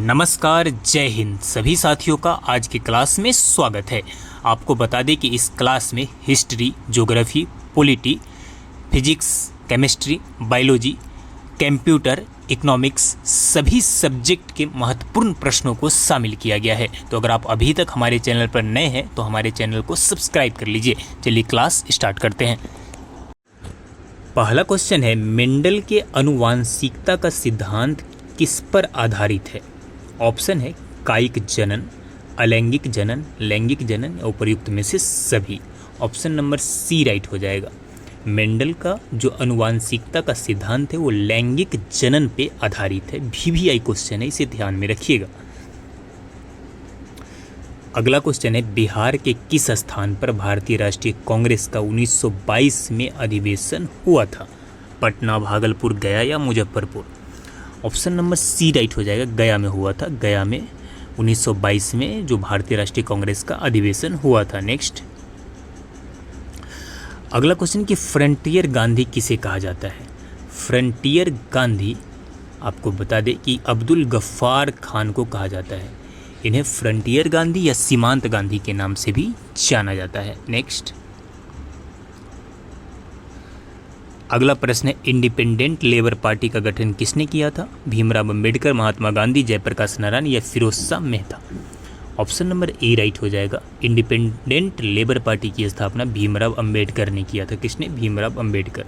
नमस्कार, जय हिंद। सभी साथियों का आज की क्लास में स्वागत है। आपको बता दें कि इस क्लास में history, geography, polity, physics, chemistry, biology, computer, economics सभी सब्जेक्ट के महत्वपूर्ण प्रश्नों को शामिल किया गया है। तो अगर आप अभी तक हमारे चैनल पर नए हैं तो हमारे चैनल को सब्सक्राइब कर लीजिए। चलिए क्लास स्टार्ट करते हैं। पहला क्वेश्चन है, मेंडल के आनुवांशिकता का सिद्धांत किस पर आधारित है? ऑप्शन है कायिक जनन, अलैंगिक जनन, लैंगिक जनन या उपर्युक्त में से सभी। ऑप्शन नंबर सी राइट हो जाएगा। मेंडल का जो आनुवांशिकता का सिद्धांत है वो लैंगिक जनन पे आधारित है। VVI क्वेश्चन है, इसे ध्यान में रखिएगा। अगला क्वेश्चन है, बिहार के किस स्थान पर भारतीय राष्ट्रीय कांग्रेस का 1922 में अधिवेशन हुआ था? पटना, भागलपुर, गया या Muzaffarpur? Option number C right हो जाएगा। गया में हुआ था। गया में 1922 में जो भारतीय राष्ट्रीय कांग्रेस का अधिवेशन हुआ था। नेक्स्ट, अगला क्वेश्चन कि फ्रंटियर गांधी किसे कहा जाता है? फ्रंटियर गांधी आपको बता दें कि अब्दुल गफ्फार खान को कहा जाता है। इन्हें फ्रंटियर गांधी या सीमांत गांधी के नाम से भी जाना जाता है। नेक्स्ट, अगला प्रश्न है, इंडिपेंडेंट लेबर पार्टी का गठन किसने किया था? भीमराव अंबेडकर, महात्मा गांधी, जयप्रकाश नारायण या फिरोज शाह मेहता? ऑप्शन नंबर ए राइट हो जाएगा। इंडिपेंडेंट लेबर पार्टी की स्थापना भीमराव अंबेडकर ने किया था। किसने? भीमराव अंबेडकर।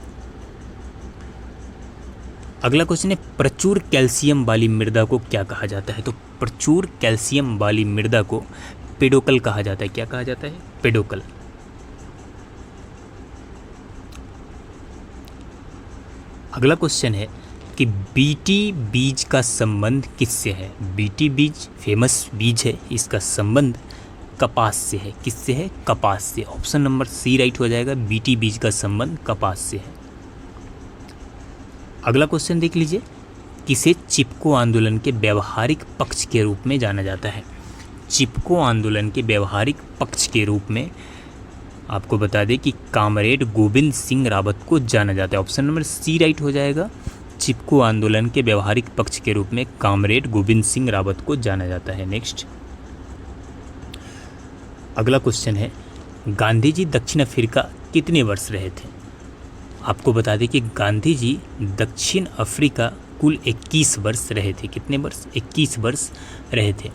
अगला क्वेश्चन है, प्रचुर कैल्शियम वाली मृदा को क्या कहा जाता है? तो प्रचुर कैल्शियम वाली मृदा को पेडोकल कहा जाता है। क्या कहा जाता है? पेडोकल। अगला क्वेश्चन है कि बीटी बीज का संबंध किससे है? बीटी बीज फेमस बीज है, इसका संबंध कपास से है। किससे है? कपास से। ऑप्शन नंबर सी राइट हो जाएगा। बीटी बीज का संबंध कपास से है। अगला क्वेश्चन देख लीजिए, किसे चिपको आंदोलन के व्यवहारिक पक्ष के रूप में जाना जाता है? चिपको आंदोलन के व्यवहारिक पक्ष के रूप में आपको बता दें कि कामरेड गोविंद सिंह रावत को जाना जाता है। ऑप्शन नंबर सी राइट हो जाएगा। चिपको आंदोलन के व्यवहारिक पक्ष के रूप में कामरेड गोविंद सिंह रावत को जाना जाता है। नेक्स्ट, अगला क्वेश्चन है, गांधी जी दक्षिण अफ्रीका कितने वर्ष रहे थे? आपको बता दें कि गांधी जी दक्षिण अफ्रीका कुल 21 वर्ष रहे थे। कितने वर्ष? 21 वर्ष रहे थे।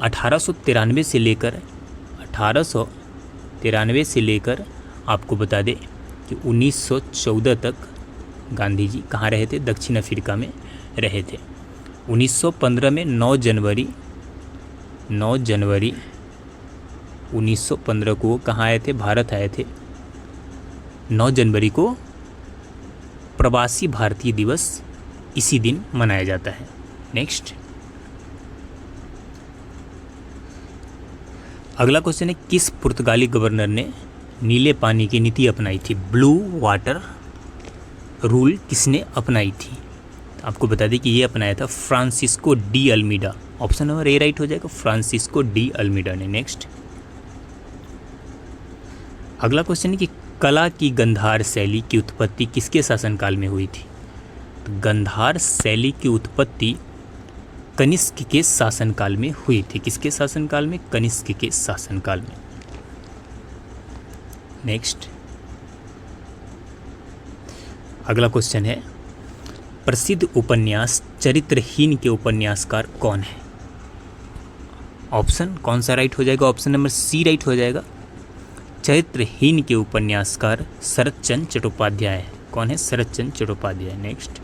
1893 से लेकर आपको बता दें कि 1914 तक गांधी जी कहाँ रहे थे? दक्षिण अफ्रीका में रहे थे। 1915 में 9 जनवरी 1915 को कहाँ आए थे? भारत आए थे। 9 जनवरी को प्रवासी भारतीय दिवस इसी दिन मनाया जाता है। नेक्स्ट, अगला क्वेश्चन है, किस पुर्तगाली गवर्नर ने नीले पानी की नीति अपनाई थी? ब्लू वाटर रूल किसने अपनाई थी? आपको बता दें कि ये अपनाया था Francisco de Almeida. Option number ए राइट हो जाएगा। फ्रांसिस्को डी अल्मीडा ने। नेक्स्ट, अगला क्वेश्चन है कि कला की गंधार शैली की उत्पत्ति किसके शासनकाल में हुई थी? तो गंधार शैली की उत्पत्ति कनिष्क के शासनकाल में हुई थी। किसके शासनकाल में? कनिष्क के शासनकाल में। नेक्स्ट, अगला क्वेश्चन है, प्रसिद्ध उपन्यास चरित्रहीन के उपन्यासकार कौन है? ऑप्शन कौन सा राइट हो जाएगा? ऑप्शन नंबर सी राइट हो जाएगा। चरित्रहीन के उपन्यासकार शरतचंद्र चट्टोपाध्याय है। कौन है? शरतचंद्र चट्टोपाध्याय। नेक्स्ट,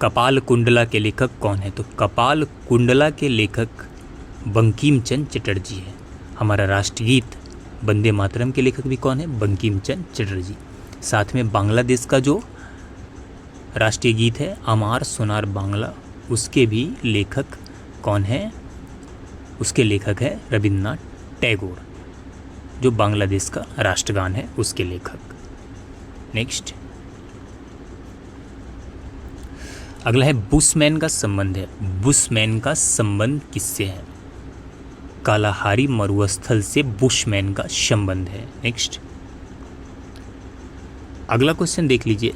कपाल कुंडला के लेखक कौन है? तो कपाल कुंडला के लेखक बंकिम चंद्र चटर्जी है। हमारा राष्ट्रगीत वंदे मातरम के लेखक भी कौन है? बंकिम चंद्र चटर्जी। साथ में बांग्लादेश का जो राष्ट्रीय गीत है अमार सोनार बांग्ला, उसके भी लेखक कौन है? उसके लेखक है रविन्द्रनाथ टैगोर, जो बांग्लादेश का राष्ट्रगान है उसके लेखक। नेक्स्ट, अगला है, बुशमैन का संबंध है। बुशमैन का संबंध किससे है? कालाहारी मरुस्थल से बुशमैन का संबंध है। नेक्स्ट, अगला क्वेश्चन देख लीजिए,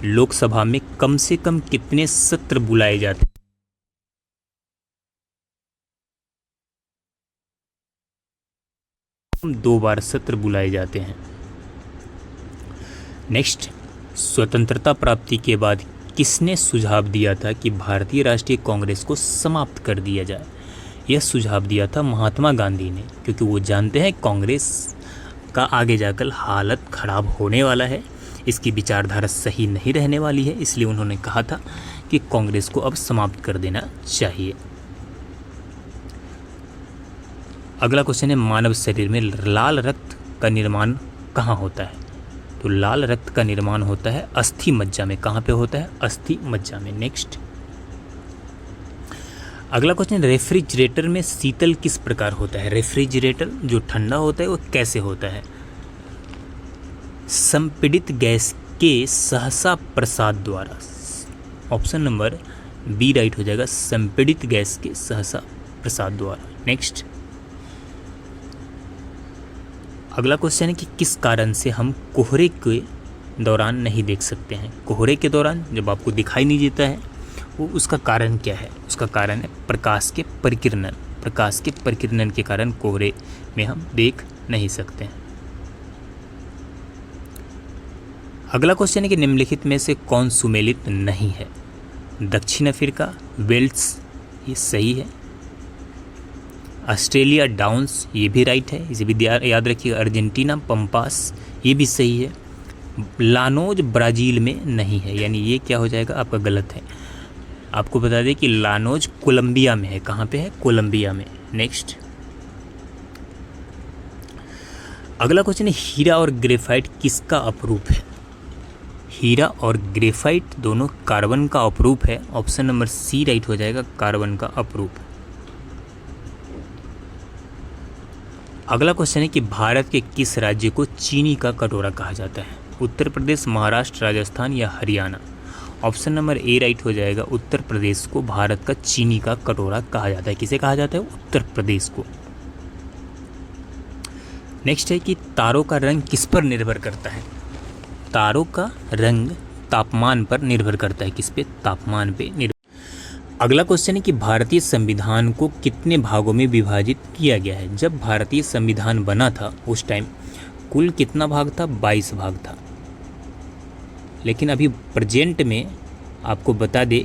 लोकसभा में कम से कम कितने सत्र बुलाए जाते हैं? 2 बार सत्र बुलाए जाते हैं। नेक्स्ट, स्वतंत्रता प्राप्ति के बाद किसने सुझाव दिया था कि भारतीय राष्ट्रीय कांग्रेस को समाप्त कर दिया जाए? यह सुझाव दिया था महात्मा गांधी ने, क्योंकि वो जानते हैं कांग्रेस का आगे जाकर हालत खराब होने वाला है, इसकी विचारधारा सही नहीं रहने वाली है, इसलिए उन्होंने कहा था कि कांग्रेस को अब समाप्त कर देना चाहिए। अगला क्वेश्चन है, मानव शरीर में लाल रक्त का निर्माण कहाँ होता है? तो लाल रक्त का निर्माण होता है अस्थि मज्जा में। कहाँ पे होता है? अस्थि मज्जा में। नेक्स्ट, अगला क्वेश्चन, रेफ्रिजरेटर में शीतल किस प्रकार होता है? रेफ्रिजरेटर जो ठंडा होता है वो कैसे होता है? संपीड़ित गैस के सहसा प्रसाद द्वारा। ऑप्शन नंबर बी राइट हो जाएगा, संपीड़ित गैस के सहसा प्रसाद द्वारा। नेक्स्ट, अगला क्वेश्चन है कि किस कारण से हम कोहरे के दौरान नहीं देख सकते हैं? कोहरे के दौरान जब आपको दिखाई नहीं देता है वो उसका कारण क्या है? उसका कारण है प्रकाश के परिकिरणन। प्रकाश के परिकिरणन के कारण कोहरे में हम देख नहीं सकते हैं। अगला क्वेश्चन है कि निम्नलिखित में से कौन सुमेलित नहीं है? दक्षिण अफ्रीका, वेल्स, ये सही है। ऑस्ट्रेलिया डाउन्स, ये भी राइट है, इसे भी याद रखिएगा। अर्जेंटीना पंपास, ये भी सही है। लानोज ब्राज़ील में नहीं है, यानी ये क्या हो जाएगा आपका? गलत है। आपको बता दें कि लानोज कोलंबिया में है। कहाँ पे है? कोलंबिया में। नेक्स्ट, अगला क्वेश्चन है, हीरा और ग्रेफाइट किसका अपरूप है? हीरा और ग्रेफाइट दोनों कार्बन का अपरूप है। ऑप्शन नंबर सी राइट हो जाएगा, कार्बन का अपरूप। अगला क्वेश्चन है कि भारत के किस राज्य को चीनी का कटोरा कहा जाता है? उत्तर प्रदेश, महाराष्ट्र, राजस्थान या हरियाणा? ऑप्शन नंबर ए राइट हो जाएगा, उत्तर प्रदेश को भारत का चीनी का कटोरा कहा जाता है। किसे कहा जाता है? उत्तर प्रदेश को। नेक्स्ट है कि तारों का रंग किस पर निर्भर करता है? तारों का रंग तापमान पर निर्भर करता है। किस पे? तापमान पे निर्भर। अगला क्वेश्चन है कि भारतीय संविधान को कितने भागों में विभाजित किया गया है? जब भारतीय संविधान बना था उस टाइम कुल कितना भाग था? 22 भाग था। लेकिन अभी प्रेजेंट में आपको बता दे,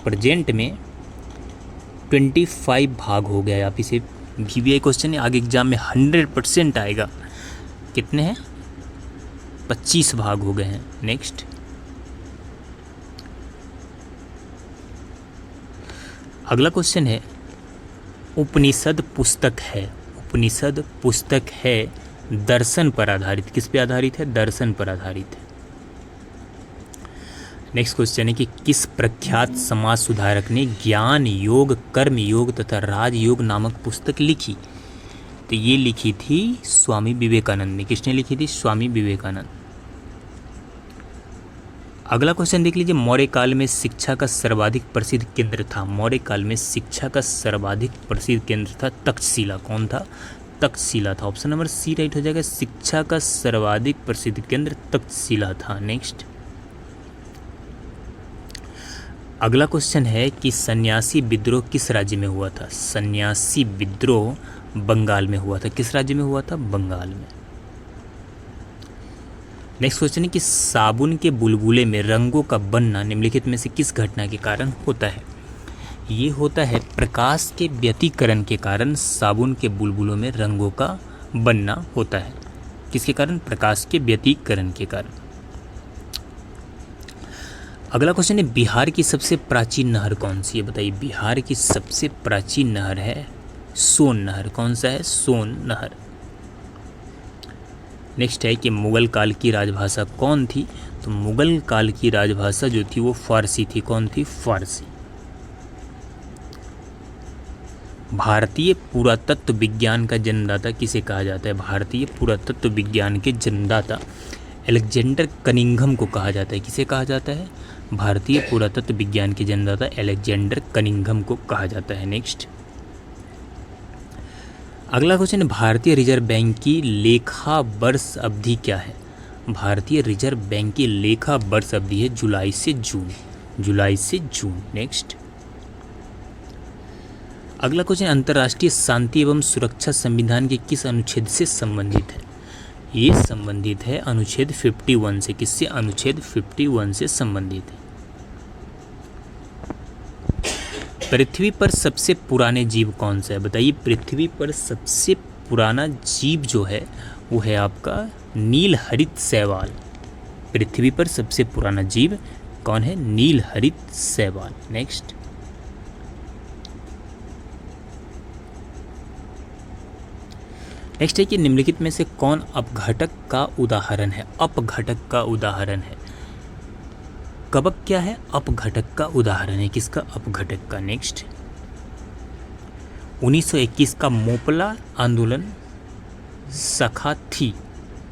प्रेजेंट में 25 भाग हो गया है। आप इसे VVI क्वेश्चन है, आगे एग्जाम में 100% आएगा। कितने हैं? 25 भाग हो गए हैं। नेक्स्ट, अगला क्वेश्चन है, उपनिषद पुस्तक है, उपनिषद पुस्तक है दर्शन पर आधारित। किस पे आधारित है? दर्शन पर आधारित है। नेक्स्ट क्वेश्चन है कि किस प्रख्यात समाज सुधारक ने ज्ञान योग, कर्म योग तथा राजयोग नामक पुस्तक लिखी? तो ये लिखी थी स्वामी विवेकानंद ने। किसने लिखी थी? स्वामी विवेकानंद। अगला क्वेश्चन देख लीजिए, मौर्य काल में शिक्षा का सर्वाधिक प्रसिद्ध केंद्र था। मौर्य काल में शिक्षा का सर्वाधिक प्रसिद्ध केंद्र था तक्षशिला। कौन था? तक्षशिला था। ऑप्शन नंबर सी राइट हो जाएगा, शिक्षा का सर्वाधिक प्रसिद्ध केंद्र तक्षशिला था। नेक्स्ट, अगला क्वेश्चन है कि सन्यासी विद्रोह किस राज्य में हुआ था? सन्यासी विद्रोह बंगाल में हुआ था। किस राज्य में हुआ था? बंगाल में। नेक्स्ट क्वेश्चन है कि साबुन के बुलबुले में रंगों का बनना निम्नलिखित में से किस घटना के कारण होता है? ये होता है प्रकाश के व्यतिकरण के कारण साबुन के बुलबुलों में रंगों का बनना होता है। किसके कारण? प्रकाश के व्यतिकरण के कारण। अगला क्वेश्चन है, बिहार की सबसे प्राचीन नहर कौन सी है? बताइए, बिहार की सबसे प्राचीन नहर है सोन नहर। कौन सा है? सोन नहर। नेक्स्ट है कि मुगल काल की राजभाषा कौन थी? तो मुगल काल की राजभाषा जो थी वो फारसी थी। कौन थी? फारसी। भारतीय पुरातत्व विज्ञान का जन्मदाता किसे कहा जाता है? भारतीय पुरातत्व विज्ञान के जन्मदाता अलेक्जेंडर कनिंघम को कहा जाता है। किसे कहा जाता है? भारतीय पुरातत्व विज्ञान के जन्मदाता अलेक्जेंडर कनिंघम को कहा जाता है। नेक्स्ट, अगला क्वेश्चन, भारतीय रिजर्व बैंक की लेखा वर्ष अवधि क्या है? भारतीय रिजर्व बैंक की लेखा वर्ष अवधि है जुलाई से जून, जुलाई से जून। नेक्स्ट, अगला क्वेश्चन, अंतर्राष्ट्रीय शांति एवं सुरक्षा संविधान के किस अनुच्छेद से संबंधित है? ये संबंधित है अनुच्छेद 51 से। किससे? अनुच्छेद 51 से संबंधित है। पृथ्वी पर सबसे पुराने जीव कौन सा है? बताइए, पृथ्वी पर सबसे पुराना जीव जो है वो है आपका नीलहरित शैवाल। पृथ्वी पर सबसे पुराना जीव कौन है? नीलहरित शैवाल। नेक्स्ट, नेक्स्ट है कि निम्नलिखित में से कौन अपघटक का उदाहरण है? अपघटक का उदाहरण है। कवक क्या है? अपघटक का उदाहरण है। किसका? अपघटक का। नेक्स्ट, 1921 का मोपला आंदोलन सखा थी।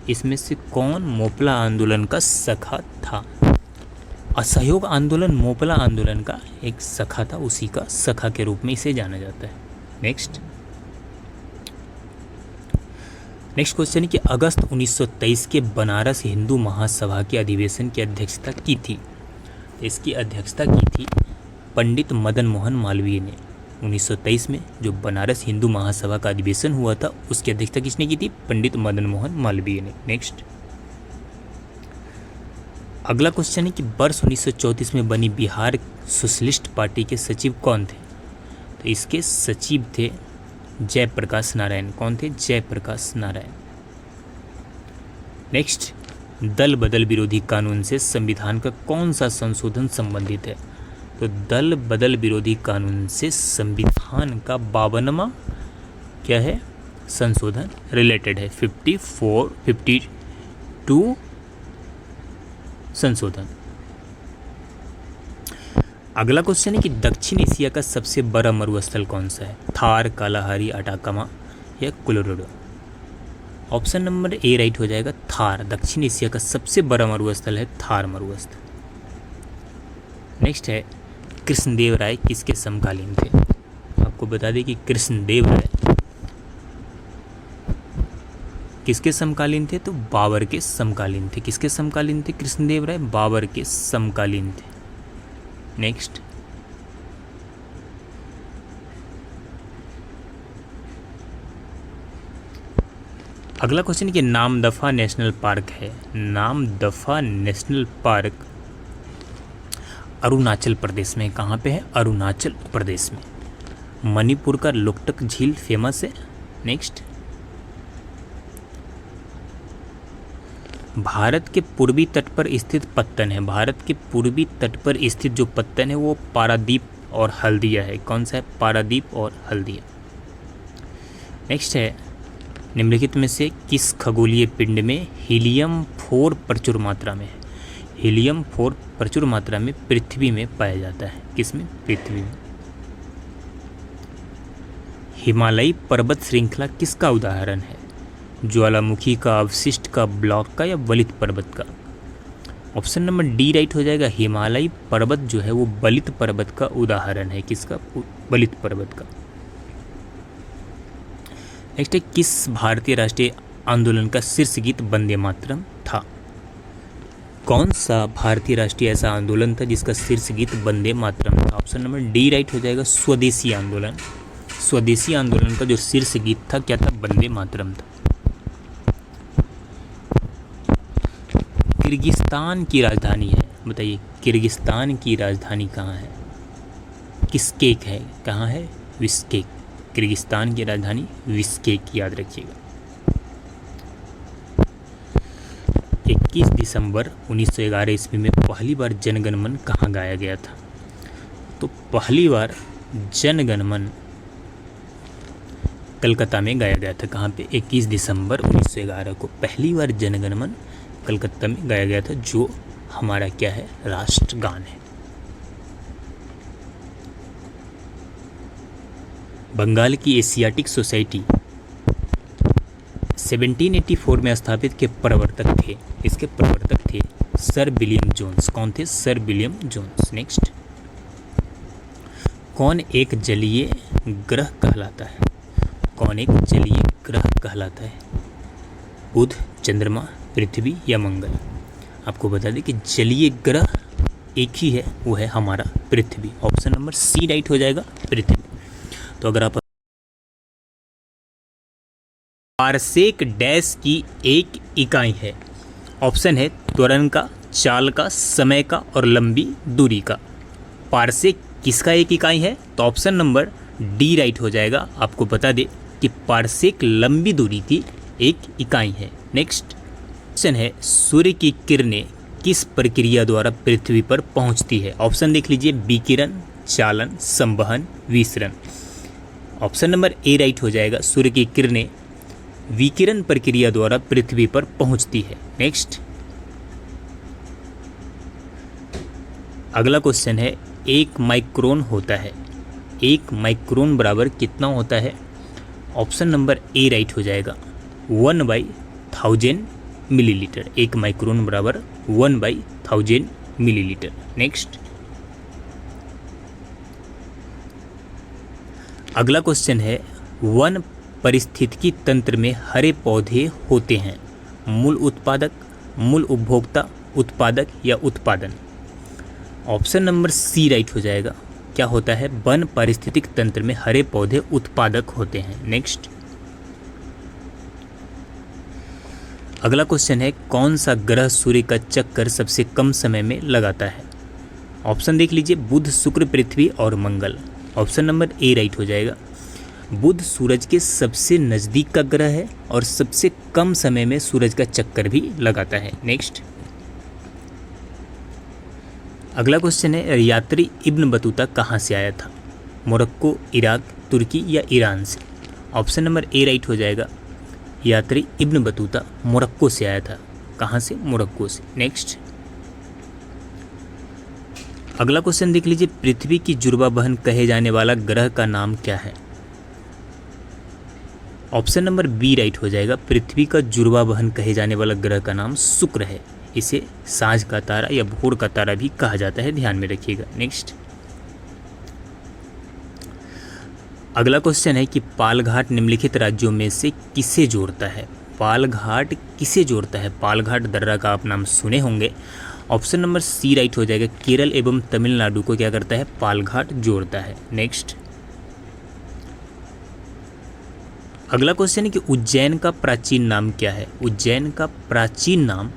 इसमें से कौन मोपला आंदोलन का सखा था? असहयोग आंदोलन मोपला आंदोलन का एक सखा था, उसी का सखा के रूप में इसे जाना जाता है। नेक्स्ट, नेक्स्ट क्वेश्चन है कि अगस्त 1923 के बनारस हिंदू महासभा के अधिवेशन की अध्यक्षता की थी। इसकी अध्यक्षता की थी पंडित मदन मोहन मालवीय ने। 1923 में जो बनारस हिंदू महासभा का अधिवेशन हुआ था उसकी अध्यक्षता किसने की थी? पंडित मदन मोहन मालवीय ने। नेक्स्ट, अगला क्वेश्चन है कि वर्ष 1934 में बनी बिहार सोशलिस्ट पार्टी के सचिव कौन थे? तो इसके सचिव थे जयप्रकाश नारायण। कौन थे? जयप्रकाश नारायण। नेक्स्ट, दल बदल विरोधी कानून से संविधान का कौन सा संशोधन संबंधित है? तो दल बदल विरोधी कानून से संविधान का 52वां क्या है? संशोधन रिलेटेड है। 52 संशोधन। अगला क्वेश्चन है कि दक्षिण एशिया का सबसे बड़ा मरुस्थल कौन सा है? थार, कालाहारी, अटाकामा या कोलोराडो? ऑप्शन नंबर ए राइट हो जाएगा, थार। दक्षिण एशिया का सबसे बड़ा मरुस्थल है थार मरुस्थल। नेक्स्ट है, कृष्णदेव राय किसके समकालीन थे? आपको बता दें कि कृष्णदेव राय किसके समकालीन थे? तो बाबर के समकालीन थे। किसके समकालीन थे कृष्णदेव राय? बाबर के समकालीन थे। नेक्स्ट, अगला क्वेश्चन कि नामदफा नेशनल पार्क है। नामदफा नेशनल पार्क अरुणाचल प्रदेश में। कहाँ पे है? अरुणाचल प्रदेश में। मणिपुर का लोकटक झील फेमस है। नेक्स्ट, भारत के पूर्वी तट पर स्थित पत्तन है। भारत के पूर्वी तट पर स्थित जो पत्तन है वो पारादीप और हल्दिया है। कौन सा है? पारादीप और हल्दिया। नेक्स्ट है, निम्नलिखित में से किस खगोलीय पिंड में हीलियम 4 प्रचुर मात्रा में है? हीलियम 4 प्रचुर मात्रा में पृथ्वी में पाया जाता है। किसमें? पृथ्वी में। हिमालयी पर्वत श्रृंखला किसका उदाहरण है? ज्वालामुखी का, अवशिष्ट का, ब्लॉक का या बलित पर्वत का? ऑप्शन नंबर डी राइट हो जाएगा। हिमालयी पर्वत जो है वो बलित पर्वत का उदाहरण है। किसका? बलित पर्वत का। नेक्स्ट है, किस भारतीय राष्ट्रीय आंदोलन का शीर्ष गीत वंदे मातरम था? कौन सा भारतीय राष्ट्रीय ऐसा आंदोलन था जिसका शीर्ष गीत वंदे मातरम था? ऑप्शन नंबर डी राइट हो जाएगा, स्वदेशी आंदोलन। स्वदेशी आंदोलन का जो शीर्ष गीत था क्या था? वंदे मातरम था। किर्गिस्तान की राजधानी है, बताइए किर्गिस्तान की राजधानी कहाँ है? किस्केक है। कहाँ है? बिश्केक। किर्गिस्तान की राजधानी बिश्केक, याद रखिएगा। 21 दिसंबर 1911 ईस्वी में पहली बार जनगण मन कहाँ गाया गया था? तो पहली बार जनगण मन कलकत्ता में गाया गया था। कहाँ पे? 21 दिसंबर 1911 को पहली बार जनगण मन कलकत्ता में गाया गया था, जो हमारा क्या है? राष्ट्रगान है। बंगाल की एशियाटिक सोसाइटी 1784 में स्थापित के प्रवर्तक थे। इसके प्रवर्तक थे सर विलियम जोन्स। कौन थे? Sir William Jones. नेक्स्ट, कौन एक जलीय ग्रह कहलाता है? कौन एक जलीय ग्रह कहलाता है? बुध, चंद्रमा, पृथ्वी या मंगल। आपको बता दें कि जलीय ग्रह एक ही है, वो है हमारा पृथ्वी। ऑप्शन नंबर सी राइट हो जाएगा, पृथ्वी। तो अगर आप पारसेक डैश की एक इकाई है, ऑप्शन है त्वरण का, चाल का, समय का और लंबी दूरी का। पारसेक किसका एक इकाई है? तो ऑप्शन नंबर डी राइट हो जाएगा। आपको बता दें कि पारसेक लंबी दूरी की एक इकाई है। नेक्स्ट क्वेश्चन है, सूर्य की किरणें किस प्रक्रिया द्वारा पृथ्वी पर पहुंचती है? ऑप्शन देख लीजिए, विकिरण, चालन, संवहन, विसरण। ऑप्शन नंबर ए राइट हो जाएगा, सूर्य की किरणें विकिरण प्रक्रिया द्वारा पृथ्वी पर पहुंचती है। नेक्स्ट अगला क्वेश्चन है, एक माइक्रोन होता है, एक माइक्रोन बराबर कितना होता है? ऑप्शन नंबर ए राइट हो जाएगा, 1/1000 मिलीलीटर। एक माइक्रोन बराबर 1/1000 मिलीलीटर। नेक्स्ट अगला क्वेश्चन है, वन पारिस्थितिकी तंत्र में हरे पौधे होते हैं, मूल उत्पादक, मूल उपभोक्ता, उत्पादक या उत्पादन। ऑप्शन नंबर सी राइट हो जाएगा। क्या होता है? वन पारिस्थितिक तंत्र में हरे पौधे उत्पादक होते हैं। नेक्स्ट अगला क्वेश्चन है, कौन सा ग्रह सूर्य का चक्कर सबसे कम समय में लगाता है? ऑप्शन देख लीजिए, बुध, शुक्र, पृथ्वी और मंगल। ऑप्शन नंबर ए राइट हो जाएगा। बुध सूरज के सबसे नज़दीक का ग्रह है और सबसे कम समय में सूरज का चक्कर भी लगाता है। नेक्स्ट अगला क्वेश्चन है, यात्री इब्न बतूता कहाँ से आया था? मोरक्को, इराक, तुर्की या ईरान से। ऑप्शन नंबर ए राइट हो जाएगा। यात्री इब्न बतूता मोरक्को से आया था। कहाँ से? मोरक्को से। नेक्स्ट अगला क्वेश्चन देख लीजिए, पृथ्वी की जुड़वा बहन कहे जाने वाला ग्रह का नाम क्या है? ऑप्शन नंबर बी राइट हो जाएगा। पृथ्वी का जुड़वा बहन कहे जाने वाला ग्रह का नाम शुक्र है। इसे सांझ का तारा या भोर का तारा भी कहा जाता है, ध्यान में रखिएगा। नेक्स्ट अगला क्वेश्चन है कि पालघाट निम्नलिखित राज्यों में से किसे जोड़ता है? पालघाट किसे जोड़ता है? पालघाट दर्रा का आप नाम सुने होंगे। ऑप्शन नंबर सी राइट हो जाएगा। केरल एवं तमिलनाडु को क्या करता है? पालघाट जोड़ता है। नेक्स्ट अगला क्वेश्चन है कि उज्जैन का प्राचीन नाम क्या है? उज्जैन का प्राचीन नाम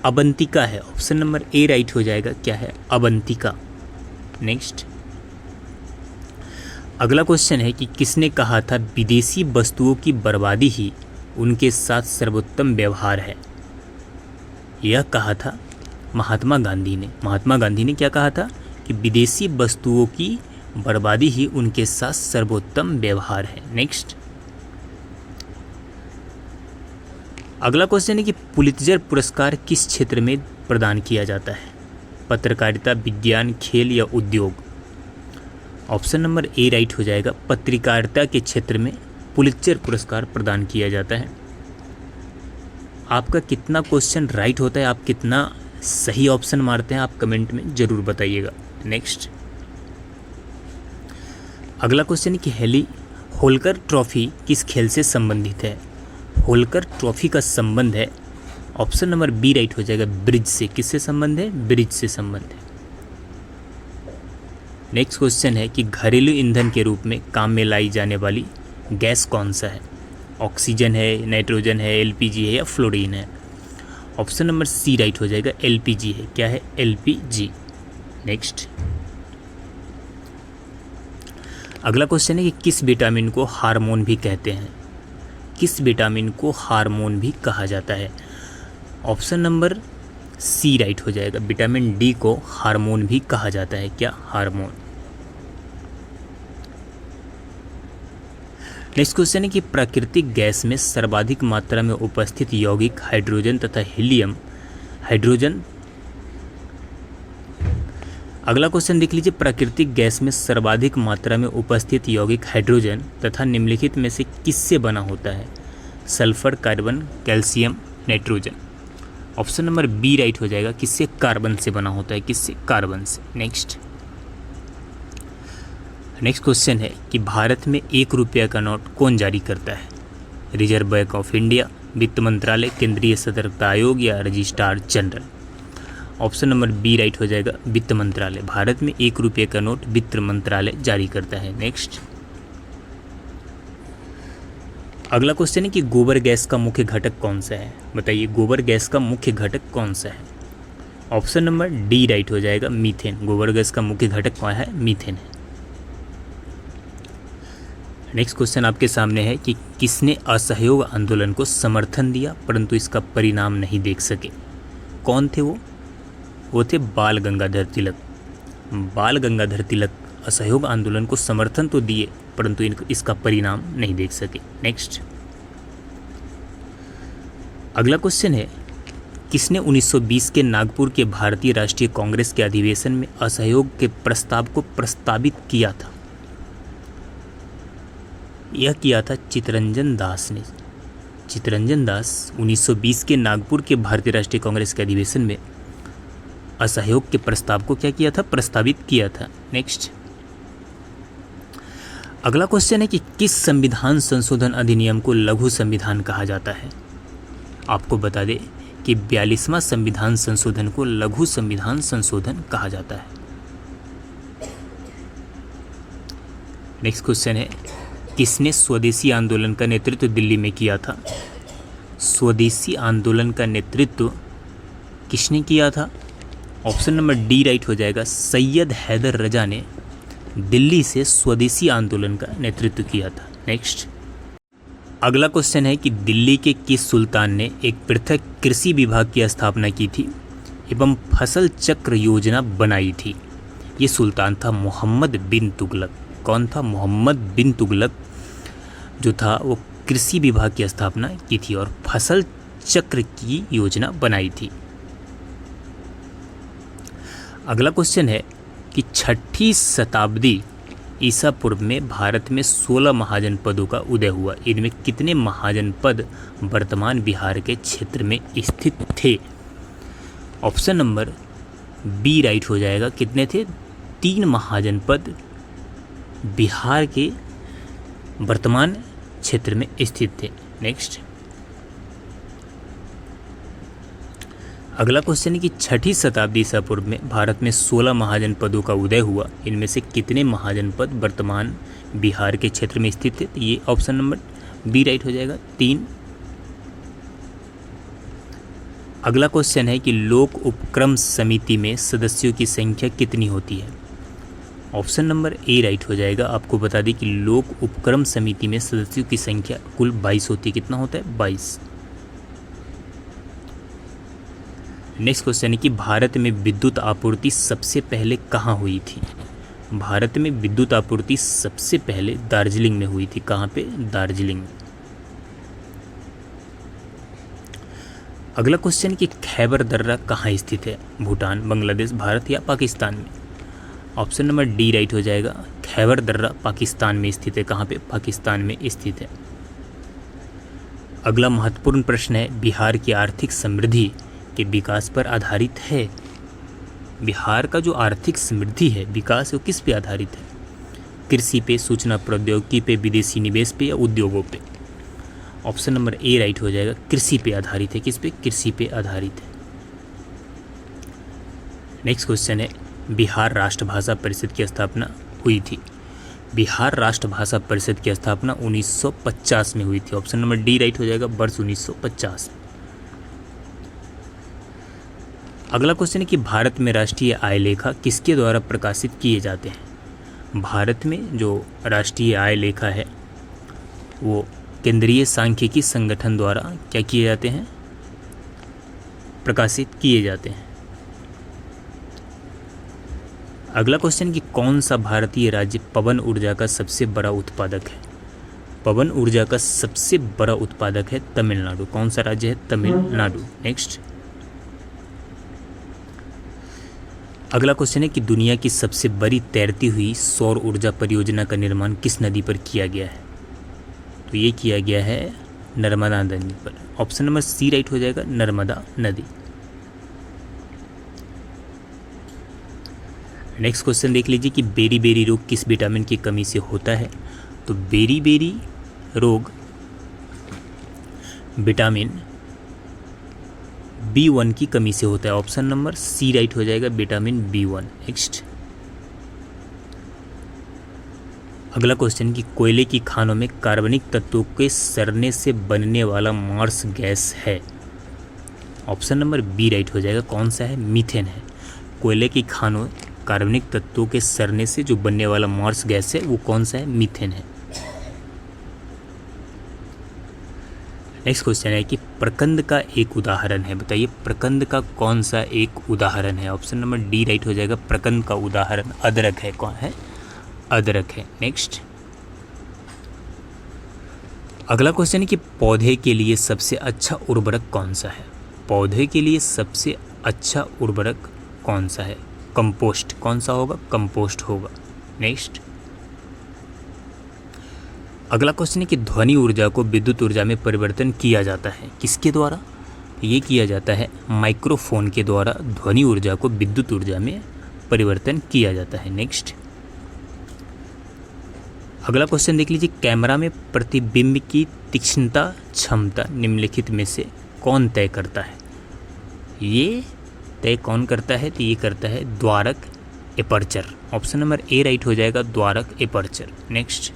अवंतिका है। ऑप्शन नंबर ए राइट हो जाएगा। क्या है? अवंतिका। नेक्स्ट अगला क्वेश्चन है कि किसने कहा था विदेशी वस्तुओं की बर्बादी ही उनके साथ सर्वोत्तम व्यवहार है? यह कहा था महात्मा गांधी ने। महात्मा गांधी ने क्या कहा था? कि विदेशी वस्तुओं की बर्बादी ही उनके साथ सर्वोत्तम व्यवहार है। नेक्स्ट अगला क्वेश्चन है कि पुलित्जर पुरस्कार किस क्षेत्र में प्रदान किया जाता है? पत्रकारिता, विज्ञान, खेल या उद्योग। ऑप्शन नंबर ए राइट हो जाएगा। पत्रकारिता के क्षेत्र में पुलित्जर पुरस्कार प्रदान किया जाता है। आपका कितना क्वेश्चन राइट होता है, आप कितना सही ऑप्शन मारते हैं, आप कमेंट में ज़रूर बताइएगा। नेक्स्ट अगला क्वेश्चन है कि होलकर ट्रॉफी किस खेल से संबंधित है? होलकर ट्रॉफी का संबंध है, ऑप्शन नंबर बी राइट हो जाएगा, ब्रिज से। किससे संबंध है? ब्रिज से संबंध है। नेक्स्ट क्वेश्चन है कि घरेलू ईंधन के रूप में काम में लाई जाने वाली गैस कौन सा है? ऑक्सीजन है, नाइट्रोजन है, एलपीजी है या फ्लोरीन है? ऑप्शन नंबर सी राइट हो जाएगा, एलपीजी है। क्या है? एलपीजी। नेक्स्ट अगला क्वेश्चन है कि किस विटामिन को हार्मोन भी कहते हैं? किस विटामिन को हार्मोन भी कहा जाता है? ऑप्शन नंबर सी राइट हो जाएगा। विटामिन डी को हार्मोन भी कहा जाता है। क्या? हार्मोन। नेक्स्ट क्वेश्चन है कि प्राकृतिक गैस में सर्वाधिक मात्रा में उपस्थित यौगिक हाइड्रोजन तथा हीलियम हाइड्रोजन। अगला क्वेश्चन देख लीजिए, प्राकृतिक गैस में सर्वाधिक मात्रा में उपस्थित यौगिक हाइड्रोजन तथा निम्नलिखित में से किससे बना होता है? Sulphur, carbon, calcium, nitrogen. Option number B right हो जाएगा। किससे? कार्बन से बना होता है। किससे? कार्बन से। नेक्स्ट क्वेश्चन है कि भारत में 1 रुपया का नोट कौन जारी करता है? रिजर्व बैंक ऑफ इंडिया, वित्त मंत्रालय, केंद्रीय सतर्कता आयोग या registrar general. Option number B right हो जाएगा, वित्त मंत्रालय। भारत में 1 रुपये का नोट वित्त मंत्रालय जारी करता है। नेक्स्ट, अगला क्वेश्चन है कि गोबर गैस का मुख्य घटक कौन सा है। बताइए गोबर गैस का मुख्य घटक कौन सा है। ऑप्शन नंबर डी राइट हो जाएगा, मीथेन। गोबर गैस का मुख्य घटक कौन है, मीथेन है। नेक्स्ट क्वेश्चन आपके सामने है कि किसने असहयोग आंदोलन को समर्थन दिया परंतु इसका परिणाम नहीं देख सके। कौन थे वो थे बाल गंगाधर तिलक। बाल गंगाधर तिलक असहयोग आंदोलन को समर्थन तो दिए परंतु इसका परिणाम नहीं देख सके। नेक्स्ट, अगला क्वेश्चन है किसने 1920 के नागपुर के भारतीय राष्ट्रीय कांग्रेस के अधिवेशन में असहयोग के प्रस्ताव को प्रस्तावित किया था। यह किया था चित्तरंजन दास ने। चित्तरंजन दास 1920 के नागपुर के भारतीय राष्ट्रीय कांग्रेस के अधिवेशन में असहयोग के प्रस्ताव को क्या किया था, प्रस्तावित किया था। नेक्स्ट, अगला क्वेश्चन है कि किस संविधान संशोधन अधिनियम को लघु संविधान कहा जाता है। आपको बता दें कि 42वां संविधान संशोधन को लघु संविधान संशोधन कहा जाता है। नेक्स्ट क्वेश्चन है किसने स्वदेशी आंदोलन का नेतृत्व दिल्ली में किया था। स्वदेशी आंदोलन का नेतृत्व किसने किया था। ऑप्शन नंबर डी राइट हो जाएगा, सैयद हैदर रजा ने दिल्ली से स्वदेशी आंदोलन का नेतृत्व किया था। नेक्स्ट, अगला क्वेश्चन है कि दिल्ली के किस सुल्तान ने एक पृथक कृषि विभाग की स्थापना की थी एवं फसल चक्र योजना बनाई थी। ये सुल्तान था मोहम्मद बिन तुगलक। कौन था, मोहम्मद बिन तुगलक जो था वो कृषि विभाग की स्थापना की थी और फसल चक्र की योजना बनाई थी। अगला क्वेश्चन है कि 6ठी शताब्दी ईसा पूर्व में भारत में 16 महाजनपदों का उदय हुआ। इनमें कितने महाजनपद वर्तमान बिहार के क्षेत्र में स्थित थे। ऑप्शन नंबर बी राइट हो जाएगा, कितने थे, 3 महाजनपद बिहार के वर्तमान क्षेत्र में स्थित थे। नेक्स्ट, अगला क्वेश्चन है कि 6ठी शताब्दी ईसा पूर्व में भारत में 16 महाजनपदों का उदय हुआ। इनमें से कितने महाजनपद वर्तमान बिहार के क्षेत्र में स्थित थे। तो ये ऑप्शन नंबर बी राइट हो जाएगा, 3। अगला क्वेश्चन है कि लोक उपक्रम समिति में सदस्यों की संख्या कितनी होती है। ऑप्शन नंबर ए राइट हो जाएगा। आपको बता दें कि लोक उपक्रम समिति में सदस्यों की संख्या कुल 22 होती है। कितना होता है, 22। नेक्स्ट क्वेश्चन है कि भारत में विद्युत आपूर्ति सबसे पहले कहाँ हुई थी। भारत में विद्युत आपूर्ति सबसे पहले दार्जिलिंग में हुई थी। कहाँ पे, दार्जिलिंग। अगला क्वेश्चन कि खैबर दर्रा कहाँ स्थित है। भूटान, बांग्लादेश, भारत या पाकिस्तान में। ऑप्शन नंबर डी राइट हो जाएगा, खैबर दर्रा पाकिस्तान में स्थित है। कहाँ पे, पाकिस्तान में स्थित है। अगला महत्वपूर्ण प्रश्न है बिहार की आर्थिक समृद्धि के विकास पर आधारित है। बिहार का जो आर्थिक समृद्धि है, विकास, वो किस पे आधारित है। कृषि पे, सूचना प्रौद्योगिकी पे, विदेशी निवेश पे या उद्योगों पे। ऑप्शन नंबर ए राइट हो जाएगा, कृषि पे आधारित है। किस पे, कृषि पे आधारित है। नेक्स्ट क्वेश्चन है बिहार राष्ट्रभाषा परिषद की स्थापना हुई थी। बिहार राष्ट्रभाषा परिषद की स्थापना 1950 में हुई थी। ऑप्शन नंबर डी राइट हो जाएगा, वर्ष 1950। अगला क्वेश्चन है कि भारत में राष्ट्रीय आय लेखा किसके द्वारा प्रकाशित किए जाते हैं। भारत में जो राष्ट्रीय आय लेखा है वो केंद्रीय सांख्यिकी संगठन द्वारा क्या किए जाते हैं, प्रकाशित किए जाते हैं। अगला क्वेश्चन कि कौन सा भारतीय राज्य पवन ऊर्जा का सबसे बड़ा उत्पादक है। पवन ऊर्जा का सबसे बड़ा उत्पादक है तमिलनाडु। कौन सा राज्य है, तमिलनाडु। नेक्स्ट, अगला क्वेश्चन है कि दुनिया की सबसे बड़ी तैरती हुई सौर ऊर्जा परियोजना का निर्माण किस नदी पर किया गया है। तो ये किया गया है नर्मदा नदी पर। ऑप्शन नंबर सी राइट हो जाएगा, नर्मदा नदी। नेक्स्ट क्वेश्चन देख लीजिए कि बेरी बेरी रोग किस विटामिन की कमी से होता है। तो बेरी बेरी रोग विटामिन B1 की कमी से होता है। ऑप्शन नंबर सी राइट हो जाएगा, विटामिन B1। नेक्स्ट अगला क्वेश्चन कि कोयले की खानों में कार्बनिक तत्वों के सड़ने से बनने वाला मार्स गैस है। ऑप्शन नंबर बी राइट हो जाएगा, कौन सा है, मीथेन है। कोयले की खानों कार्बनिक तत्वों के सड़ने से जो बनने वाला मार्स गैस है वो कौन सा है, मीथेन है। नेक्स्ट क्वेश्चन है कि प्रकंद का एक उदाहरण है, बताइए प्रकंद का कौन सा एक उदाहरण है। ऑप्शन नंबर डी राइट हो जाएगा, प्रकंद का उदाहरण अदरक है। कौन है, अदरक है। नेक्स्ट अगला क्वेश्चन है कि पौधे के लिए सबसे अच्छा उर्वरक कौन सा है। पौधे के लिए सबसे अच्छा उर्वरक कौन सा है, कंपोस्ट। कौन सा होगा, कंपोस्ट होगा। नेक्स्ट अगला क्वेश्चन है कि ध्वनि ऊर्जा को विद्युत ऊर्जा में परिवर्तन किया जाता है, किसके द्वारा। ये किया जाता है माइक्रोफोन के द्वारा ध्वनि ऊर्जा को विद्युत ऊर्जा में परिवर्तन किया जाता है। नेक्स्ट अगला क्वेश्चन देख लीजिए, कैमरा में प्रतिबिंब की तीक्ष्णता क्षमता निम्नलिखित में से कौन तय करता है। ये तय कौन करता है, तो ये करता है द्वारक एपर्चर। ऑप्शन नंबर ए राइट हो जाएगा, द्वारक एपर्चर। नेक्स्ट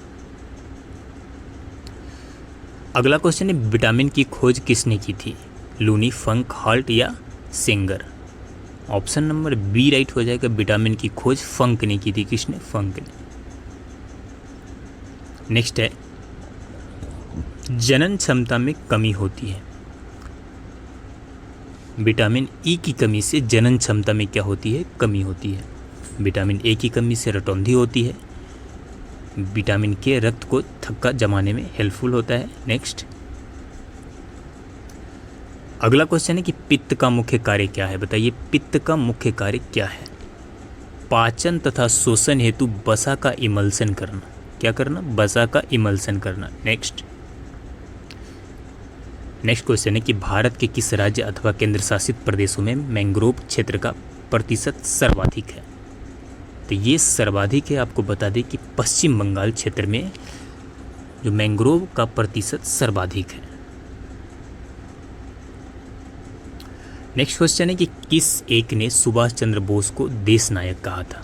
अगला क्वेश्चन है विटामिन की खोज किसने की थी, लूनी, फंक, हॉल्ट या Singer. Option number B right हो जाएगा, विटामिन की खोज फंक ने की थी। किसने, फंक ने। नेक्स्ट है जनन क्षमता में कमी होती है। विटामिन ई की कमी से जनन क्षमता में क्या होती है, कमी होती है। विटामिन ए की कमी से रटौंधी होती है। विटामिन के रक्त को थक्का जमाने में हेल्पफुल होता है। नेक्स्ट अगला क्वेश्चन है कि पित्त का मुख्य कार्य क्या है, बताइए पित्त का मुख्य कार्य क्या है। पाचन तथा शोषण हेतु वसा का इमल्सन करना। क्या करना, वसा का इमल्सन करना। नेक्स्ट क्वेश्चन है कि भारत के किस राज्य अथवा केंद्र शासित प्रदेशों में मैंग्रोव क्षेत्र का प्रतिशत सर्वाधिक है। तो ये सर्वाधिक है, आपको बता दें कि पश्चिम बंगाल क्षेत्र में जो मैंग्रोव का प्रतिशत सर्वाधिक है। नेक्स्ट क्वेश्चन है कि किस एक ने सुभाष चंद्र बोस को देश नायक कहा था।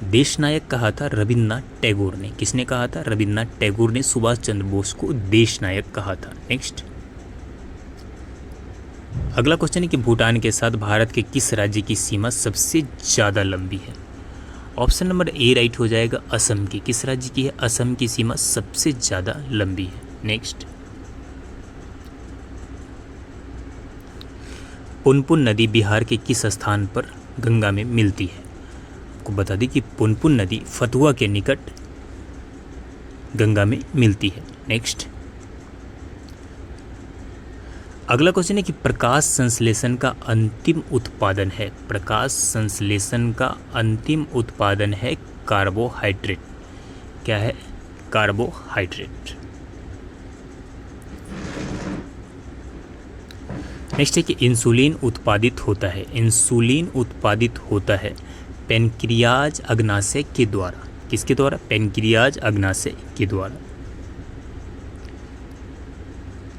देश नायक कहा था रविन्द्रनाथ टैगोर ने। किसने कहा था, रविन्द्रनाथ टैगोर ने सुभाष चंद्र बोस को देश नायक कहा था। नेक्स्ट अगला क्वेश्चन है कि भूटान के साथ भारत के किस राज्य की सीमा सबसे ज़्यादा लंबी है। ऑप्शन नंबर ए राइट हो जाएगा, असम की। किस राज्य की है, असम की सीमा सबसे ज़्यादा लंबी है। नेक्स्ट पुनपुन नदी बिहार के किस स्थान पर गंगा में मिलती है। आपको बता दें कि पुनपुन नदी फतुहा के निकट गंगा में मिलती है। नेक्स्ट अगला क्वेश्चन है कि प्रकाश संश्लेषण का अंतिम उत्पादन है। प्रकाश संश्लेषण का अंतिम उत्पादन है कार्बोहाइड्रेट। क्या है, कार्बोहाइड्रेट। नेक्स्ट है कि इंसुलिन उत्पादित होता है। इंसुलिन उत्पादित होता है पैनक्रियाज अग्नाशय के द्वारा। किसके द्वारा, पैनक्रियाज अग्नाशय के द्वारा।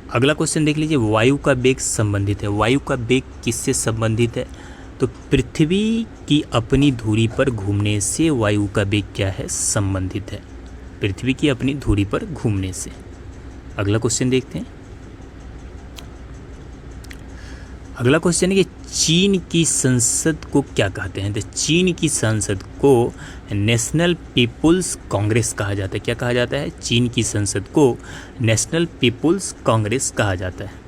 अगला क्वेश्चन देख लीजिए, वायु का वेग संबंधित है। वायु का वेग किससे संबंधित है, तो पृथ्वी की अपनी धुरी पर घूमने से वायु का वेग क्या है, संबंधित है। पृथ्वी की अपनी धुरी पर घूमने से। अगला क्वेश्चन देखते हैं। अगला क्वेश्चन है कि चीन की संसद को क्या कहते हैं। तो चीन की संसद को नेशनल पीपुल्स कांग्रेस कहा जाता है। क्या कहा जाता है, चीन की संसद को नेशनल पीपुल्स कांग्रेस कहा जाता है।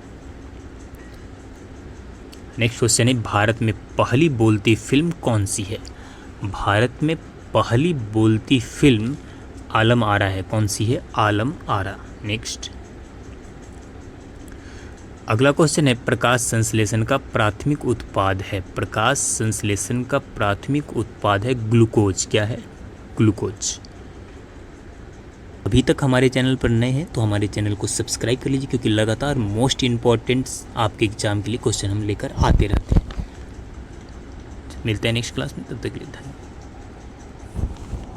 नेक्स्ट क्वेश्चन है, भारत में पहली बोलती फिल्म कौन सी है। भारत में पहली बोलती फिल्म आलम आरा है। कौन सी है, आलम आरा। नेक्स्ट अगला क्वेश्चन है, प्रकाश संश्लेषण का प्राथमिक उत्पाद है। प्रकाश संश्लेषण का प्राथमिक उत्पाद है ग्लूकोज। क्या है, ग्लूकोज। अभी तक हमारे चैनल पर नए हैं तो हमारे चैनल को सब्सक्राइब कर लीजिए, क्योंकि लगातार मोस्ट इम्पॉर्टेंट आपके एग्जाम के लिए क्वेश्चन हम लेकर आते रहते हैं। मिलते हैं नेक्स्ट क्लास में, तब तक के लिए धन्यवाद।